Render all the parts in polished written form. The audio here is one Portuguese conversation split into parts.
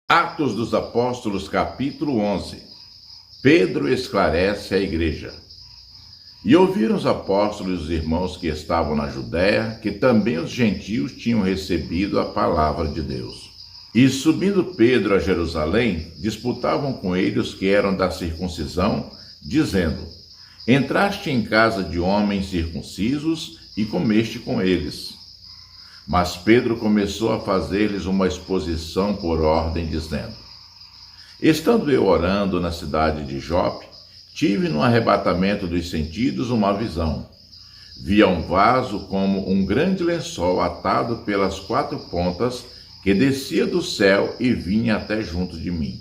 Atos dos Apóstolos, capítulo 11. Pedro esclarece a igreja. E ouviram os apóstolos e os irmãos que estavam na Judéia, que também os gentios tinham recebido a palavra de Deus. E subindo Pedro a Jerusalém, disputavam com ele os que eram da circuncisão, dizendo: Entraste em casa de homens circuncisos e comeste com eles. Mas Pedro começou a fazer-lhes uma exposição por ordem, dizendo: Estando eu orando na cidade de Jope, tive no arrebatamento dos sentidos uma visão. Via um vaso como um grande lençol atado pelas quatro pontas, que descia do céu e vinha até junto de mim.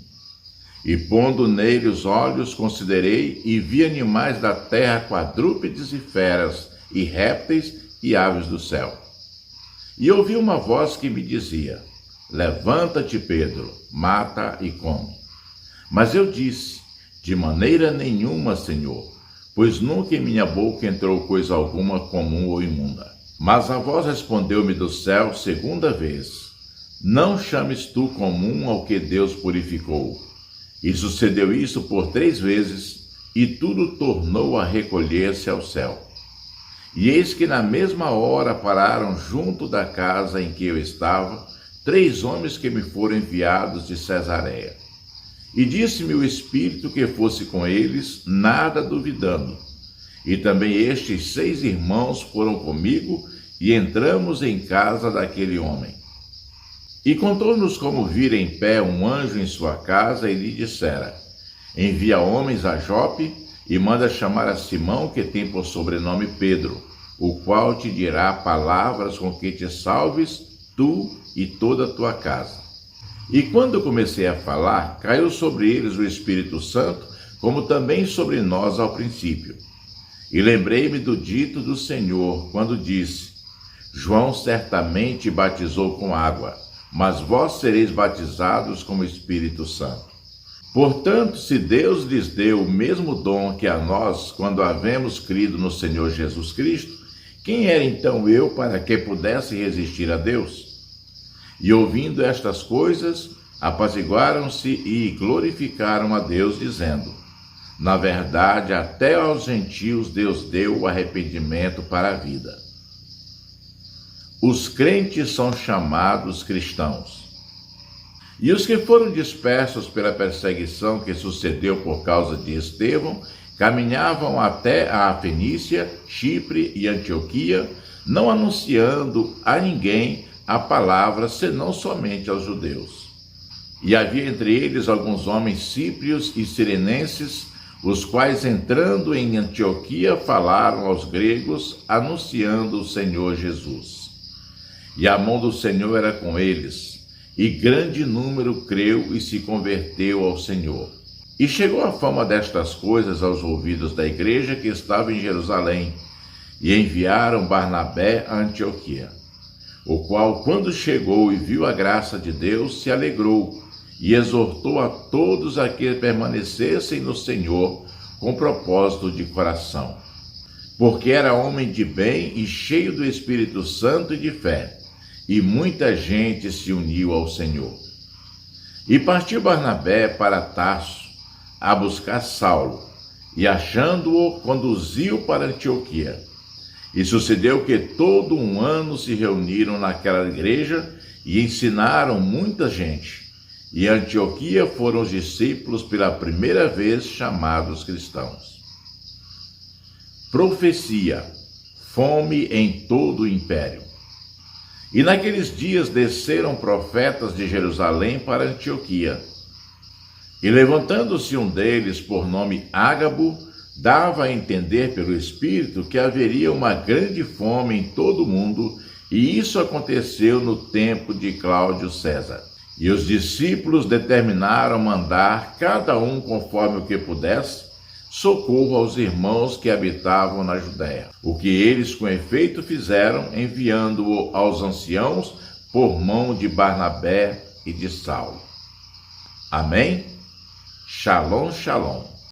E pondo nele os olhos, considerei e vi animais da terra, quadrúpedes e feras, e répteis e aves do céu. E ouvi uma voz que me dizia: Levanta-te, Pedro, mata e come. Mas eu disse: De maneira nenhuma, Senhor, pois nunca em minha boca entrou coisa alguma comum ou imunda. Mas a voz respondeu-me do céu segunda vez: Não chames tu comum ao que Deus purificou. E sucedeu isso por 3 vezes, e tudo tornou a recolher-se ao céu. E eis que na mesma hora pararam junto da casa em que eu estava 3 homens que me foram enviados de Cesareia. E disse-me o Espírito que fosse com eles, nada duvidando. E também estes 6 irmãos foram comigo, e entramos em casa daquele homem. E contou-nos como vira em pé um anjo em sua casa, e lhe dissera: Envia homens a Jope, e manda chamar a Simão, que tem por sobrenome Pedro, o qual te dirá palavras com que te salves, tu e toda a tua casa. E quando comecei a falar, caiu sobre eles o Espírito Santo, como também sobre nós ao princípio. E lembrei-me do dito do Senhor, quando disse: João certamente batizou com água, mas vós sereis batizados com o Espírito Santo. Portanto, se Deus lhes deu o mesmo dom que a nós, quando havemos crido no Senhor Jesus Cristo, quem era então eu para que pudesse resistir a Deus? E ouvindo estas coisas, apaziguaram-se e glorificaram a Deus, dizendo: Na verdade, até aos gentios Deus deu o arrependimento para a vida. Os crentes são chamados cristãos. E os que foram dispersos pela perseguição que sucedeu por causa de Estevão, caminhavam até a Fenícia, Chipre e Antioquia, não anunciando a ninguém a palavra, senão somente aos judeus. E havia entre eles alguns homens síprios e cirenenses, os quais, entrando em Antioquia, falaram aos gregos, anunciando o Senhor Jesus. E a mão do Senhor era com eles, e grande número creu e se converteu ao Senhor. E chegou a fama destas coisas aos ouvidos da igreja que estava em Jerusalém, e enviaram Barnabé a Antioquia, o qual, quando chegou e viu a graça de Deus, se alegrou, e exortou a todos a que permanecessem no Senhor, com propósito de coração. Porque era homem de bem e cheio do Espírito Santo e de fé, e muita gente se uniu ao Senhor. E partiu Barnabé para Tarso, a buscar Saulo, e achando-o, conduziu para Antioquia. E sucedeu que todo um ano se reuniram naquela igreja e ensinaram muita gente. E em Antioquia foram os discípulos pela primeira vez chamados cristãos. Profecia: fome em todo o império. E naqueles dias desceram profetas de Jerusalém para Antioquia. E levantando-se um deles, por nome Ágabo, dava a entender pelo Espírito que haveria uma grande fome em todo o mundo, e isso aconteceu no tempo de Cláudio César. E os discípulos determinaram mandar, cada um conforme o que pudesse, socorro aos irmãos que habitavam na Judéia. O que eles com efeito fizeram, enviando-o aos anciãos por mão de Barnabé e de Saulo. Amém? Shalom, shalom.